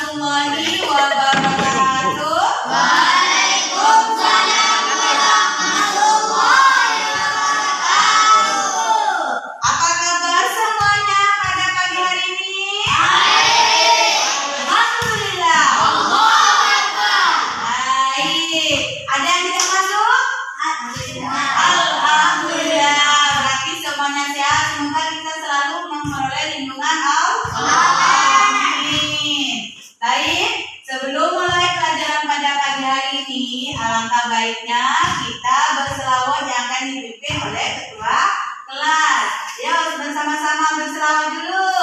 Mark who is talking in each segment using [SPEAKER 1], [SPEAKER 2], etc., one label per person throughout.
[SPEAKER 1] warahmatullahi wabarakatuh.
[SPEAKER 2] Waalaikumsalam warahmatullahi wabarakatuh.
[SPEAKER 1] Apa kabar semuanya pada pagi hari ini?
[SPEAKER 2] Baik.
[SPEAKER 1] Alhamdulillah.
[SPEAKER 2] Allahu Akbar.
[SPEAKER 1] Baik. Ada yang tidak masuk?
[SPEAKER 2] Alhamdulillah.
[SPEAKER 1] Alhamdulillah. Berarti semuanya sehat. Semoga kita selalu memperoleh lindungan Allah. Amin. Baik. Sebelum mulai pelajaran pada pagi hari ini, alangkah baiknya kita berselawat yang akan dipimpin oleh ketua kelas. Yuk bersama-sama berselawat dulu.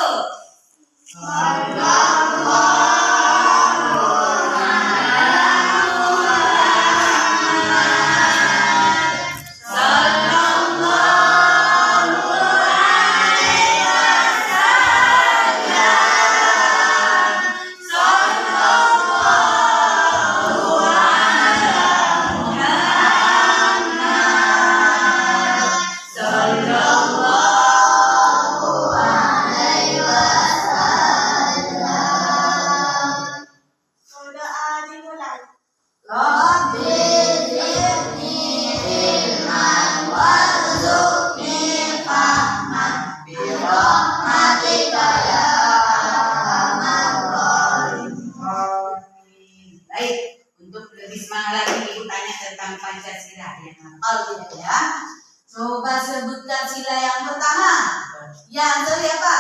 [SPEAKER 1] Baik, untuk lebih semangat lagi Ibu tanya tentang Pancasila yang hafal tidak ya? Coba sebutkan sila yang pertama. Yang dari apa?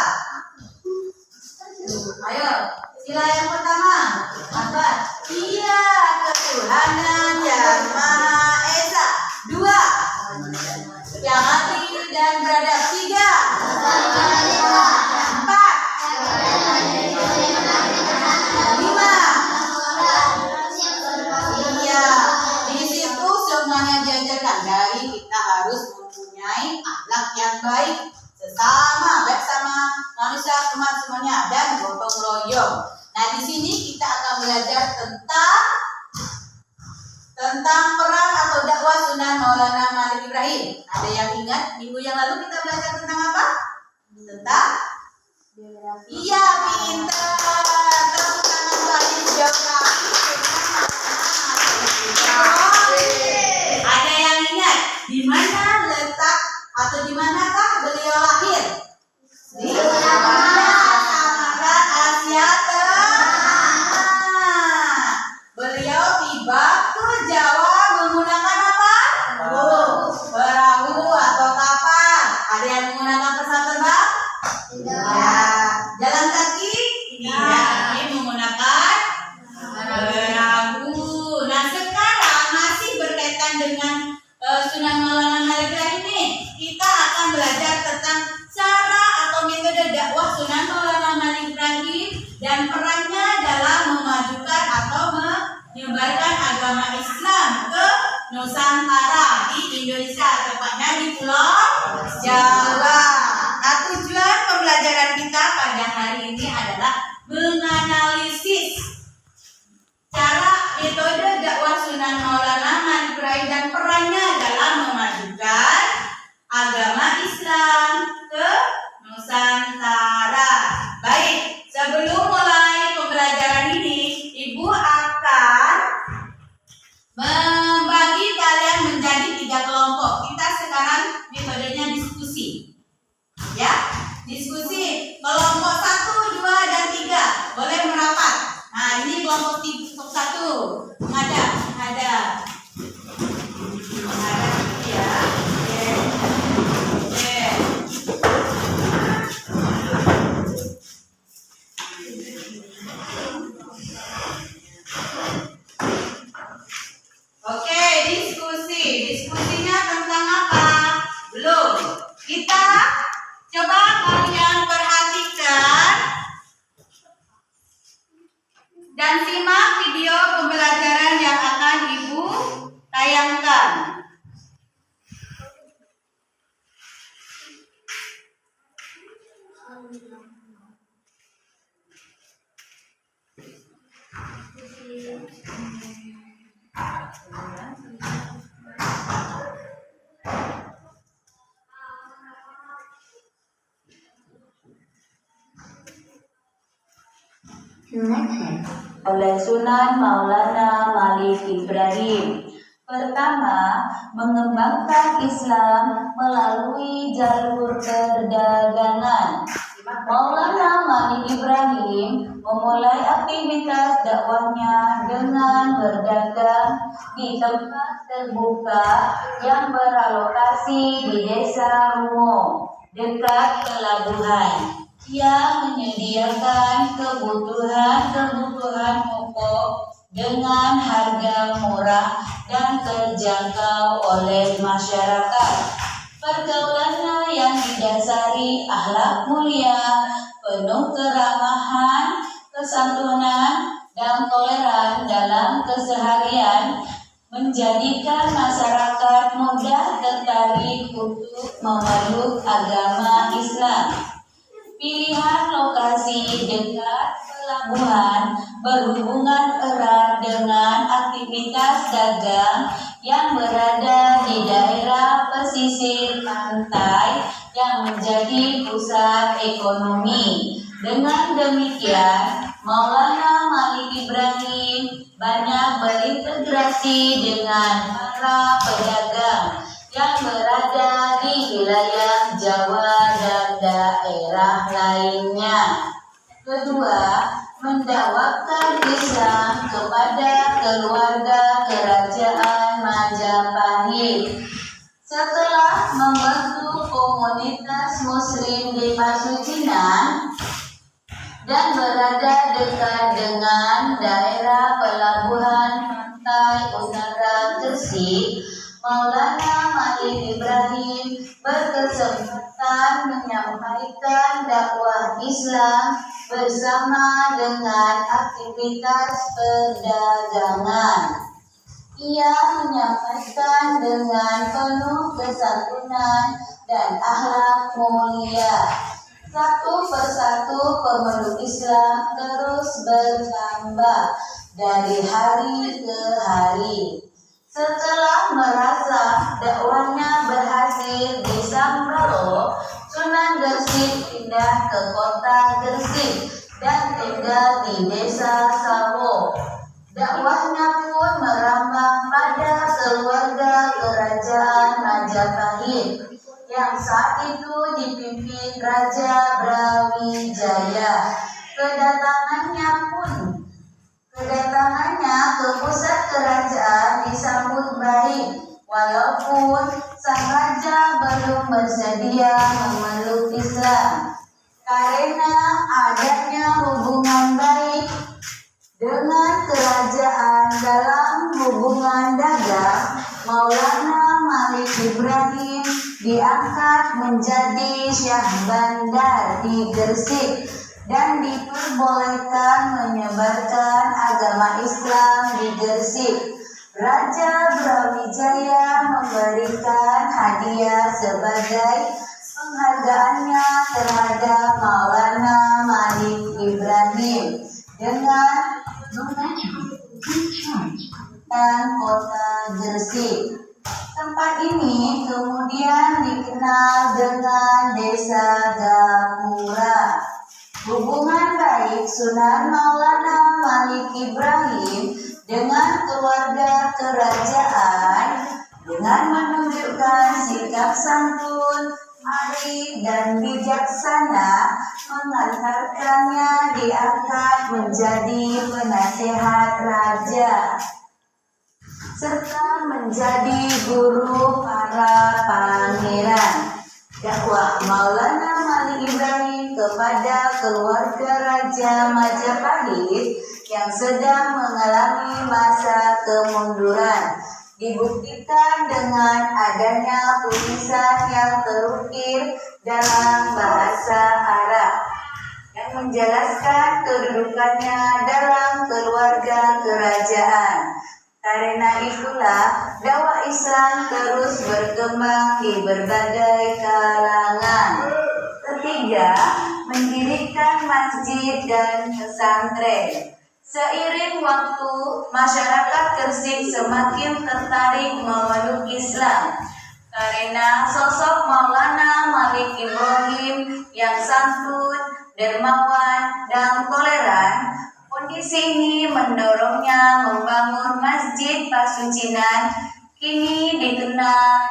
[SPEAKER 1] Ayo, sila yang pertama apa? Iya, ketuhanan yang Maha Esa. Dua, yang adil dan beradab. Tiga, empat, lima. Iya, di situ semuanya diajarkan dari kita harus mempunyai akhlak yang baik sesama, baik sama manusia umat semuanya dan gotong royong. Nah, di sini kita akan belajar tentang peran atau dakwah Sunan Maulana Malik Ibrahim. Ada yang ingat minggu yang lalu kita belajar tentang apa? Tentang biografi. Iya, pintar. Tepuk tangan bagi biografi. Ada yang ingat di mana letak atau di manakah beliau lahir? Di Samara, Asia Tengah. Beliau tiba ke Jawa menggunakan apa? Perahu atau kapal. Ada yang menggunakan pesawat terbang? Ya. Jalan kaki? Tidak. Ini menggunakan perahu. Nah, sekarang masih berkaitan dengan Sunan Maulana Malik Ibrahim ini. Kita akan belajar tentang cara atau metode dakwah Sunan Maulana Malik Ibrahim dan perannya dalam memajukan atau menyebarkan agama Islam ke Nusantara di Indonesia, tepatnya di Pulau Jawa. Nah, tujuan pembelajaran kita pada hari ini adalah menganalisis cara metode dakwah Sunan Maulana Malik Ibrahim dan perannya dalam memajukan agama Islam ke Nusantara. Baik, sebelum mulai pembelajaran ini, Ibu akan membagi kalian menjadi 3 kelompok. Kita sekarang metodenya diskusi. Ya, diskusi. Kelompok 1, 2, dan 3 boleh merapat. Nah, ini kelompok 1. Ada ya. Oke, diskusi. Diskusinya tentang apa? Belum. Kita coba kalian perhatikan dan simak video pembelajaran yang akan Ibu tayangkan. oleh Sunan Maulana Malik Ibrahim. Pertama, mengembangkan Islam melalui jalur perdagangan. Maulana Malik Ibrahim memulai aktivitas dakwahnya dengan berdagang di tempat terbuka yang beralokasi di Desa Rungo, dekat pelabuhan. Ia menyediakan kebutuhan pokok dengan harga murah dan terjangkau oleh masyarakat. Pergaulannya yang didasari akhlak mulia, penuh keramahan, kesantunan, dan toleran dalam keseharian menjadikan masyarakat mudah tertarik untuk memeluk agama Islam. Pilihan lokasi dekat pelabuhan berhubungan erat dengan aktivitas dagang yang berada di daerah pesisir pantai yang menjadi pusat ekonomi. Dengan demikian, Maulana Malik Ibrahim banyak berintegrasi dengan para pedagang yang berada di wilayah Jawa dan daerah lainnya. Kedua, mendakwakan Islam kepada keluarga kerajaan Majapahit. Setelah membentuk komunitas Muslim di Pasucinan dan berada dekat dengan daerah pelabuhan pantai utara Gresik, Maulana Malik Ibrahim berkesempatan menyampaikan dakwah Islam bersama dengan aktivitas perdagangan. Ia menyampaikan dengan penuh kesantunan dan akhlak mulia. Satu persatu pemeluk Islam terus bertambah dari hari ke hari. Setelah merasa dakwahnya berhasil di Sambalo, Sunan Gresik pindah ke kota Gresik dan tinggal di Desa Sawo. Dakwahnya pun merambah pada keluarga kerajaan Majapahit yang saat itu dipimpin Raja Brawijaya. Kedatangannya ke pusat kerajaan disambut baik, walaupun sang raja belum bersedia memeluk Islam. Karena adanya hubungan baik dengan kerajaan dalam hubungan dagang, Maulana Malik Ibrahim diangkat menjadi Syah Bandar di Gresik dan diperbolehkan menyebarkan agama Islam di Gresik. Raja Brawijaya memberikan hadiah sebagai penghargaannya terhadap Maulana Malik Ibrahim dengan kota Gresik. Tempat ini kemudian dikenal dengan Desa Gapura. Hubungan baik Sunan Maulana Malik Ibrahim dengan keluarga kerajaan dengan menunjukkan sikap santun, arif dan bijaksana mengantarkannya diangkat menjadi penasehat raja serta menjadi guru para pangeran. Dakwah Maulana Malik Ibrahim kepada keluarga Raja Majapahit yang sedang mengalami masa kemunduran dibuktikan dengan adanya tulisan yang terukir dalam bahasa Arab yang menjelaskan kedudukannya dalam keluarga kerajaan. Karena itulah dakwah Islam terus berkembang di berbagai kalangan. Ketiga, mendirikan masjid dan pesantren. Seiring waktu, masyarakat Gresik semakin tertarik memeluk Islam. Karena sosok Maulana Malik Ibrahim yang santun, dermawan, dan toleran, Kondisi ini mendorongnya membangun Masjid Pasucinan, kini dikenal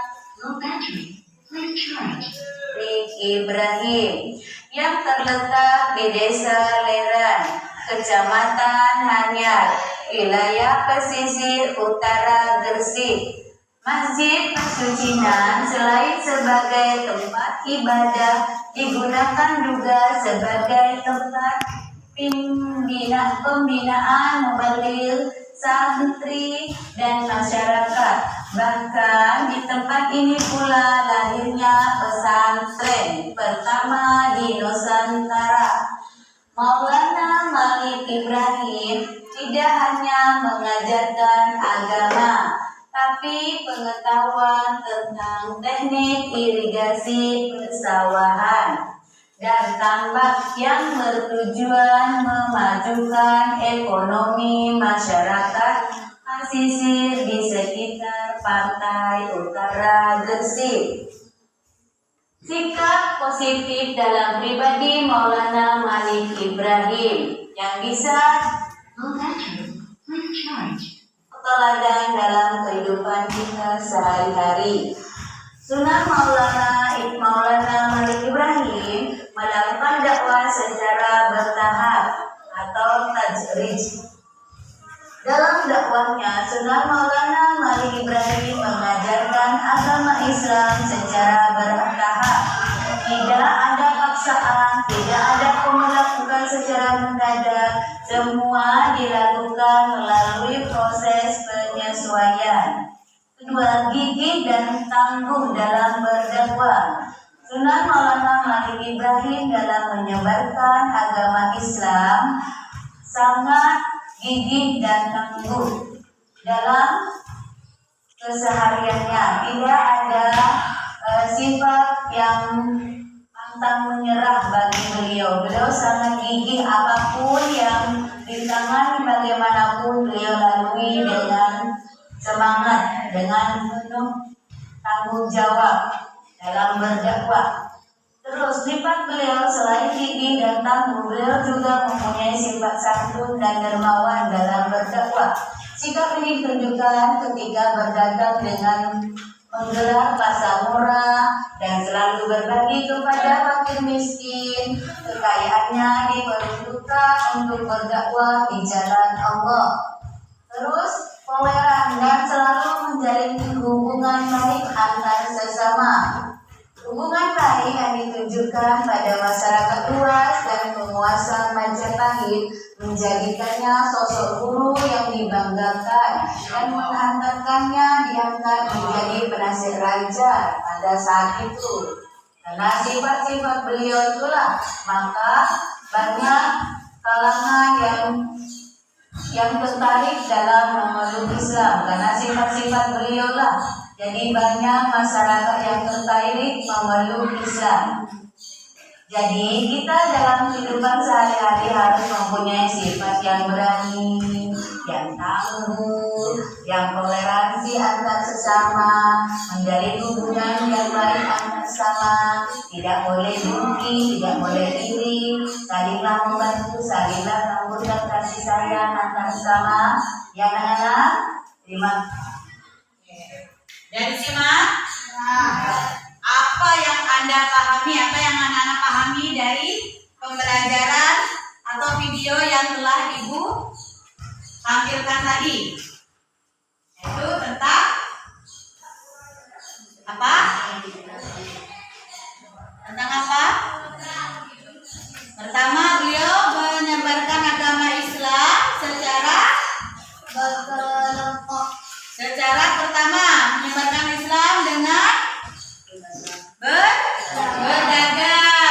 [SPEAKER 1] Ibrahim, yang terletak di Desa Leran, Kecamatan Hanyar, wilayah pesisir utara Gresik. Masjid Pasucinan selain sebagai tempat ibadah digunakan juga sebagai tempat pembinaan mubaligh, santri, dan masyarakat. Bahkan di tempat ini pula lahirnya pesantren pertama di Nusantara. Maulana Malik Ibrahim tidak hanya mengajarkan agama, tapi pengetahuan tentang teknik irigasi persawahan dan tambak yang bertujuan memajukan ekonomi masyarakat pesisir di sekitar pantai utara Gresik. Sikap positif dalam pribadi Maulana Malik Ibrahim yang bisa teladan dalam kehidupan kita sehari-hari. Sunan Maulana Malik Ibrahim melakukan dakwah secara bertahap atau tajrij. Dalam dakwahnya, Sunan Maulana Malik Ibrahim mengajarkan agama Islam secara bertahap. Tidak ada paksaan, tidak ada melakukan secara mendadak. Semua dilakukan melalui proses penyesuaian. Kedua, gigih dan tangguh dalam berdakwah. Sunan Maulana Malik Ibrahim dalam menyebarkan agama Islam sangat gigih dan tangguh dalam kesehariannya. Tidak ada sifat yang pantang menyerah bagi beliau. Beliau sangat gigih, apapun yang ditangani bagaimanapun beliau lalui dengan semangat, dengan penuh tanggung jawab dalam berdakwah. Terus sifat beliau selain gigih dan tangguh, beliau juga mempunyai sifat santun dan dermawan dalam berdakwah. Sikap ini ditunjukkan ketika berdagang dengan menggelar pasar murah dan selalu berbagi kepada fakir miskin. Kekayaannya diperuntukkan untuk berdakwah di jalan Allah. Terus toleran dan selalu menjalin hubungan baik antar sesama. Hubungan baik yang ditunjukkan pada masyarakat luas dan penguasa Majapahit menjadikannya sosok guru yang dibanggakan dan menghantarkannya diangkat menjadi penasihat raja pada saat itu. Karena sifat-sifat beliau itulah, maka banyak kalangan yang tertarik dalam memeluk Islam. Karena sifat-sifat beliau lah, jadi banyak masyarakat yang tertarik memeluk Islam. Jadi kita dalam kehidupan sehari-hari harus mempunyai sifat yang berani, yang tangguh, yang toleransi antar sesama, menjalin hubungan yang baik antar sesama, tidak boleh dengki, tidak boleh iri, salinglah membantu, salinglah memberikan kasih sayang antar sesama. Ya anak-anak, terima kasih.
[SPEAKER 3] Dan simak apa yang Anda pahami, apa yang anak-anak pahami dari pembelajaran atau video yang telah Ibu tampilkan tadi, yaitu tentang apa? Tentang apa? Pertama, beliau menyebarkan agama Islam secara berkelompok. Pertama, menyebarkan Islam dengan berdagang.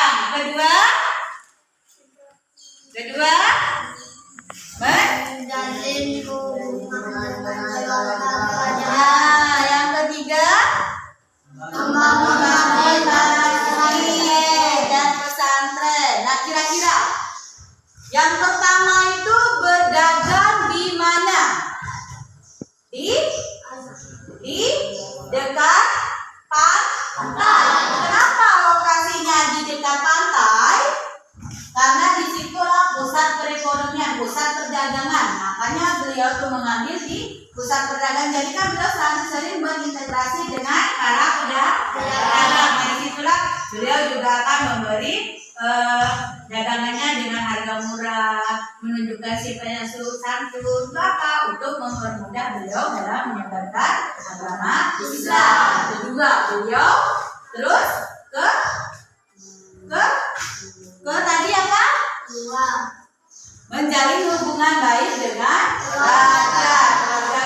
[SPEAKER 3] Kedua, menjalin hubungan
[SPEAKER 1] beliau tuh mengambil di pusat perdagangan. Jadi kan beliau sering berintegrasi dengan para pedagang. Dari situlah beliau juga akan memberi dagangannya dengan harga murah, menunjukkan sifatnya santun. Untuk apa? Untuk mempermudah beliau dalam menyebarkan agama Islam. Kedua, beliau terus ke tadi apa? Menjalin hubungan baik dengan keluarga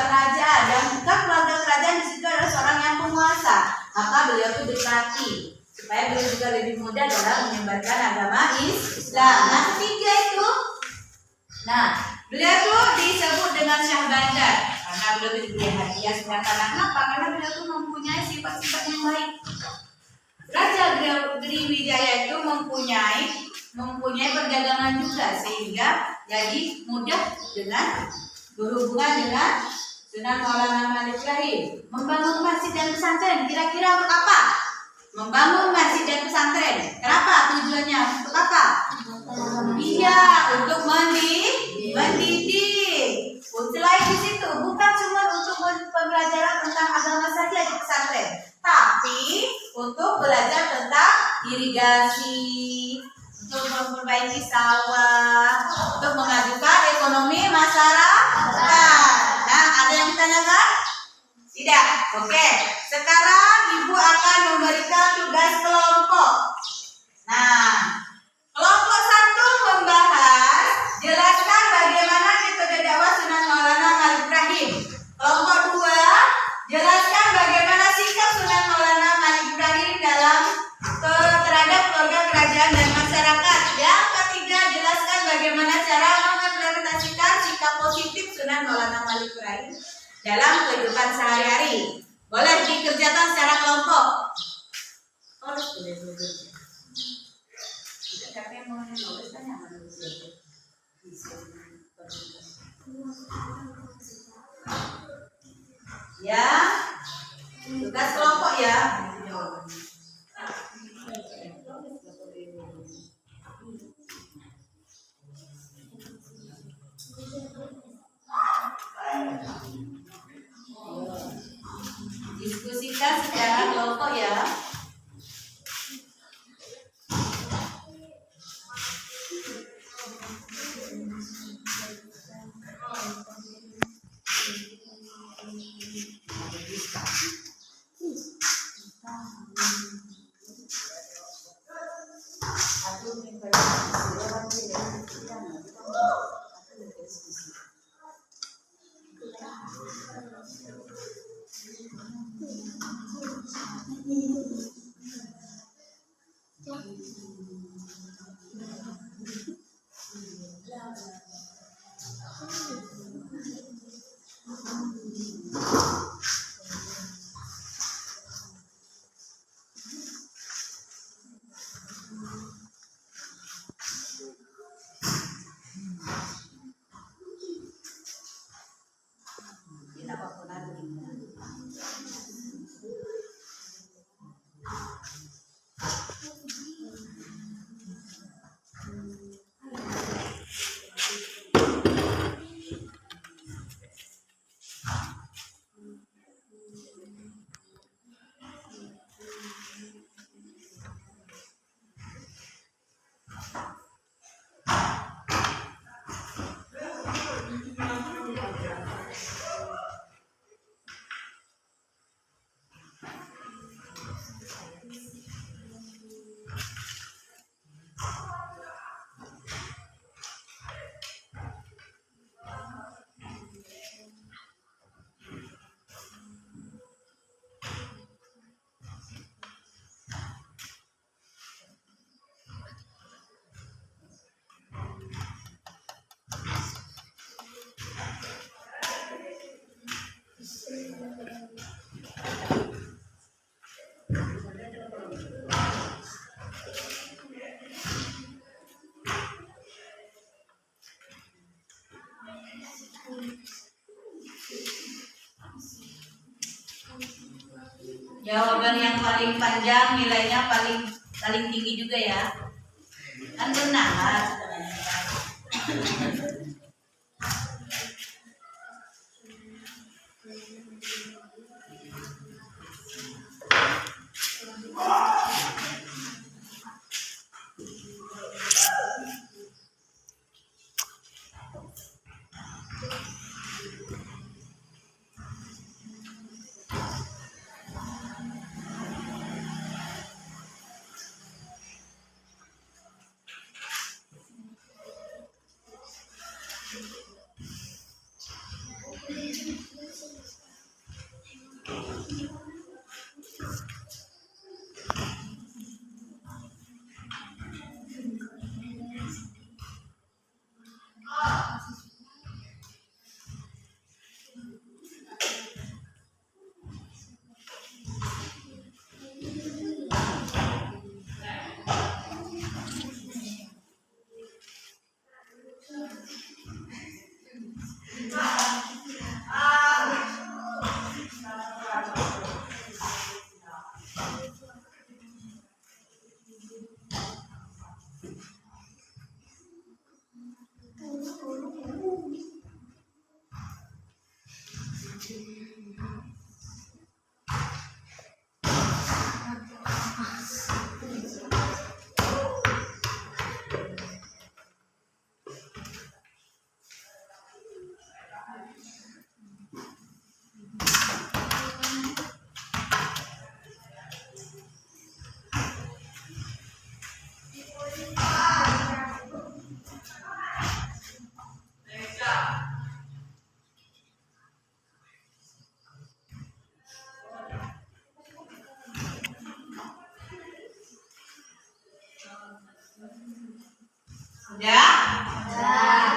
[SPEAKER 1] kerajaan, dan bukan keluarga kerajaan di situ adalah seorang yang penguasa. Maka beliau itu dekati supaya beliau juga lebih mudah dalam menyebarkan agama Islam. Nah, ketiga itu, beliau itu disebut dengan Syah Bandar karena beliau diberi hadiah senjata. Kenapa? Karena beliau itu mempunyai sifat-sifat yang baik. Raja Griwijaya itu mempunyai perdagangan juga, sehingga jadi mudah dengan berhubungan dengan Sunan Maulana Malik Ibrahim. Membangun masjid dan pesantren, kira-kira untuk apa? Membangun masjid dan pesantren. Kenapa? Tujuannya untuk apa? Iya, untuk mendidik. Selain di situ, bukan cuma untuk pembelajaran tentang agama saja di pesantren, tapi untuk belajar tentang irigasi, untuk memperbaiki sawah, untuk mengajukan ekonomi masyarakat. Nah, ada yang ditanyakan? Tidak? Oke. Sekarang Ibu akan memberikan tugas kelompok. Nah, kelompok 1 membahas, jelaskan bagaimana metode dakwah Sunan Maulana Malik Ibrahim. Kelompok 2, jelaskan bagaimana sikap Sunan Maulana Malik Ibrahim dalam terhadap keluarga kerajaan dan masyarakat. Yang ketiga, jelaskan bagaimana cara mengimplementasikan sikap positif Sunan Maulana Malik Ibrahim dalam kehidupan sehari-hari. Boleh dikerjakan secara kelompok. Ya, tugas kelompok ya. Diskusikan secara kelompok ya. Jawaban yang paling panjang nilainya paling tinggi juga ya. Kan benar. Sudah?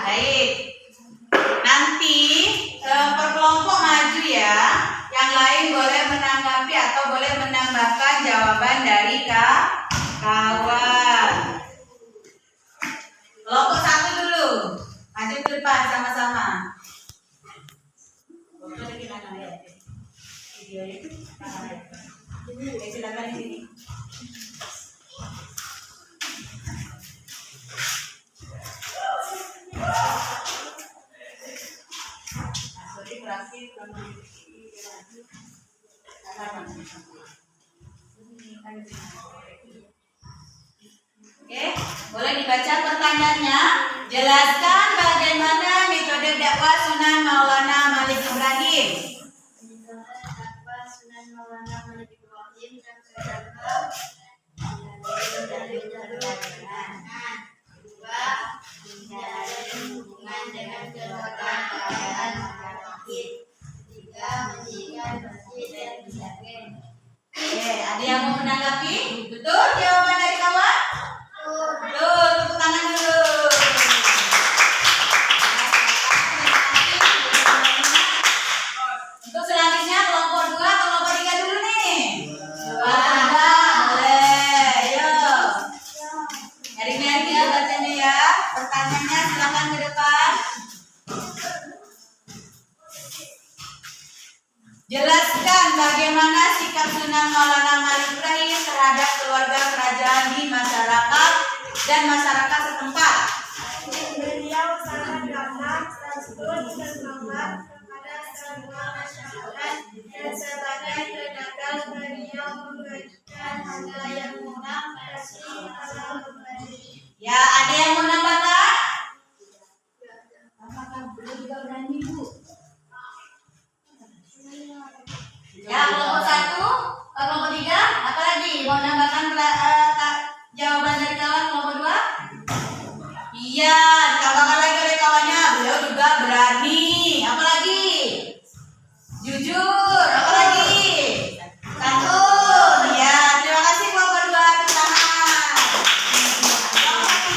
[SPEAKER 1] Baik. Nanti per kelompok maju ya. Yang lain boleh menanggapi atau boleh menambahkan jawaban dari kawan. Kelompok 1 dulu. Maju ke depan sama-sama. Silakan di sini. Oke, boleh dibaca pertanyaannya. Jelaskan bagaimana metode dakwah Sunan Maulana Malik Ibrahim. Oke, ada yang mau menanggapi? Betul jawaban dari kawan? Betul, tepuk tangan dulu. Untuk selanjutnya kelompok 2, kelompok 3 dulu nih. Boleh, yuk. Nyari-nyari ya bacanya ya. Pertanyaannya silakan ke depan. Jelaskan bagaimana sikap Sunan Maulana Malik Ibrahim terhadap keluarga kerajaan di masyarakat dan masyarakat setempat.
[SPEAKER 2] Beliau sangat ramah, santun, bermanfaat kepada semua masyarakat, dan sebagai pedagang beliau membagikan harga yang murah, kasih kalau membeli.
[SPEAKER 1] Ya, ada yang mau nambahkan?
[SPEAKER 3] Apakah beliau juga berani, Bu?
[SPEAKER 1] Ya, kelompok 1, kelompok 3, apa lagi? Mau nambahkan jawaban dari kawan kelompok 2? Iya, ditambahkan lagi oleh kawannya. Beliau juga berani. Apa lagi? Jujur. Apa lagi? Santun. Ya, terima kasih kelompok 2. Tepuk tangan. Kelompok 3.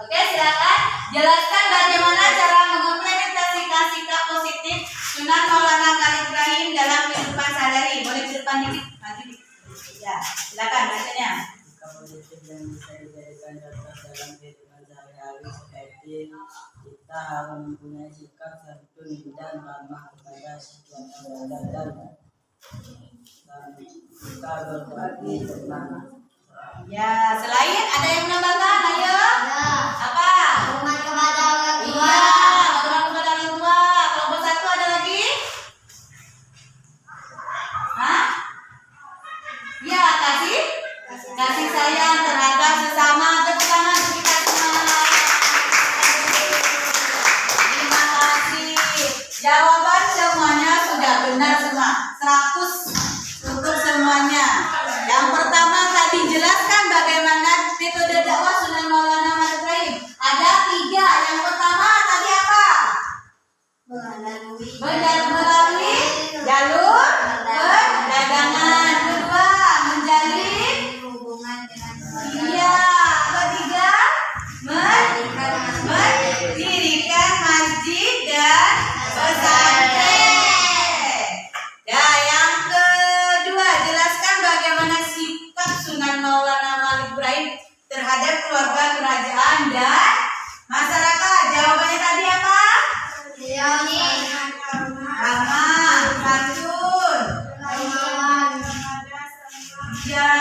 [SPEAKER 1] Oke, silakan jelaskan bagaimana cara mengimplementasikan sikap positif Sunan Maulana Malik Ibrahim dalam kehidupan sehari-hari. Boleh di depan dikit, maju dikit. Ya, silakan bacanya.
[SPEAKER 4] Sikap positif yang bisa dijadikan contoh dalam kehidupan sehari-hari seperti kita harus mempunyai sikap santun dan ramah kepada setiap saudara dan kita berbagi tenang.
[SPEAKER 1] Ya, selain ada yang menambahkan, ayo.
[SPEAKER 2] Ya,
[SPEAKER 1] Apa?
[SPEAKER 2] hormat kepada orang tua.
[SPEAKER 1] Iya, Jawaban semuanya sudah benar semua. 100 untuk semuanya. Yang pertama tadi jelaskan bagaimana metode dakwah Sunan Maulana Ahmad Ibrahim. Ada 3. Yang pertama tadi apa? Melalui jalur perdagangan. Kedua, menjalin iya. Ketiga, mendirikan masjid dan pesantren. Ya, yang kedua, jelaskan bagaimana sikap Sunan Maulana Ahmad Ibrahim terhadap keluarga kerajaan dan masyarakat. Jawabannya tadi apa? Ramah, santun. Ya,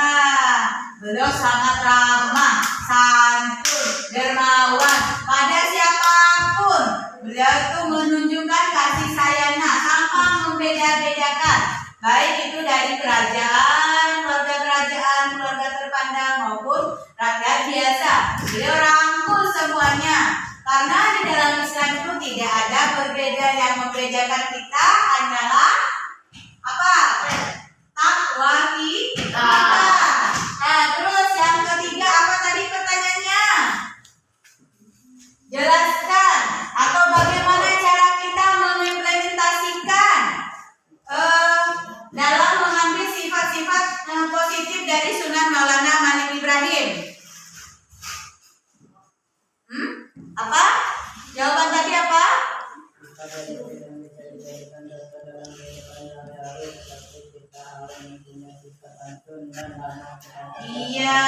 [SPEAKER 1] beliau sangat ramah, santun, dermawan pada siapapun. Beliau itu menunjukkan kasih sayangnya tanpa membeda-bedakan, baik itu dari kerajaan, keluarga terpandang maupun rakyat biasa. Beliau rangkul semuanya. Karena di dalam Islam itu tidak ada perbedaan, yang membedakan kita hanyalah apa? Takwa kita. Nah, terus yang ketiga apa tadi pertanyaannya? Jelaskan atau bagaimana cara kita mengimplementasikan dalam mengambil sifat-sifat positif dari Sunan Maulana Ahmad Ibrahim. Apa? Jawaban tadi apa?
[SPEAKER 4] Kita dari tidak menjadi-jadikan data dalam kehidupan sehari-hari, tetapi kita harus mempunyai sikap santun dan ramah kepada
[SPEAKER 1] Iya.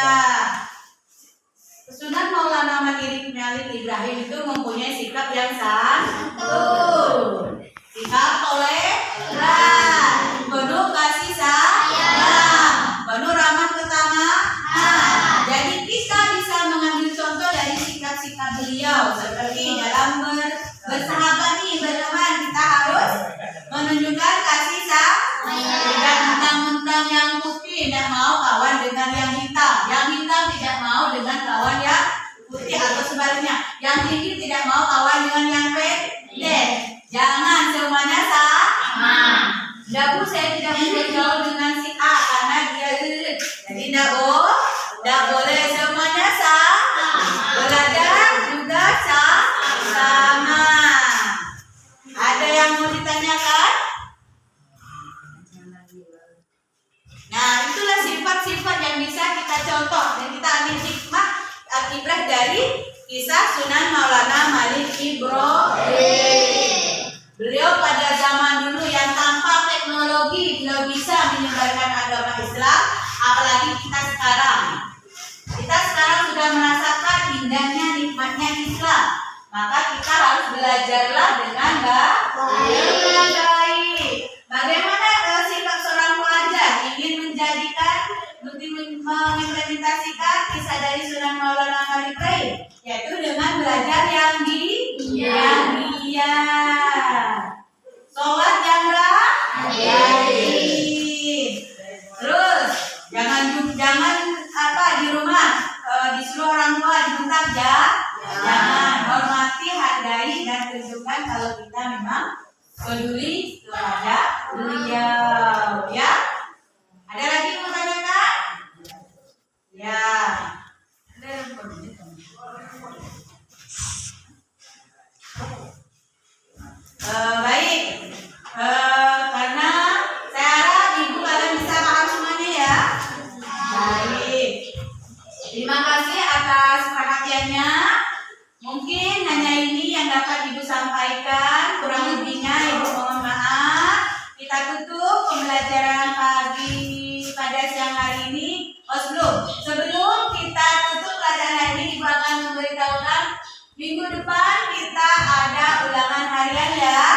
[SPEAKER 1] Sunan Maulana Ahmad Ibrahim itu mempunyai sikap yang santun, sikap toleran, penuh kasih sayang, penuh ramah ketamakan. Jadi kita bisa mengambil contoh dari sikap-sikap beliau, seperti dalam bersahabat nih, berteman, kita harus menunjukkan kasih sayang. Tidak mentang-mentang yang putih tidak mau kawan dengan yang hitam, yang hitam tidak mau dengan kawan yang putih, atau sebaliknya, yang tinggi tidak mau kawan dengan yang pendek. Jangan semuanya sama. Tidak Bu, saya tidak mau bergaul dengan si A karena dia jadi tidak boleh semuanya sama. Belajar juga sama. Ada yang mau ditanyakan? Nah, itulah sifat-sifat yang bisa kita contoh dan kita ambil hikmah akibat dari kisah Sunan Maulana Ahmad Ibrahim. Beliau pada zaman dulu yang tanpa teknologi beliau bisa menyebarkan agama Islam, apalagi kita sekarang. Kita sekarang sudah merasakan indahnya, nikmatnya Islam. Maka kita harus belajarlah dengan baik. Bagaimana sikap seorang pelajar ingin mengimplementasikan kisah dari Sunan Maulana Ahmad Ibrahim, yaitu dengan belajar yang giat, sholat yang rajin. Terus jangan apa di rumah disuruh orang tua dibentak ya. Jangan, hormati, hargai dan tunjukkan kalau kita memang peduli kepada beliau, ya. Ada lagi yang mau tanyakan? Ya. Baik. Karena saya harap Ibu kalian bisa paham semuanya ya. Baik. Terima kasih atas perhatiannya. Mungkin hanya ini yang dapat Ibu sampaikan. Kurang lebihnya Ibu mohon maaf. Kita tutup pembelajaran pagi pada siang hari ini. Sebelum kita tutup pelajaran hari ini, Ibu akan memberitahukan minggu depan kita ada ulangan harian ya.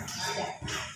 [SPEAKER 1] Ada.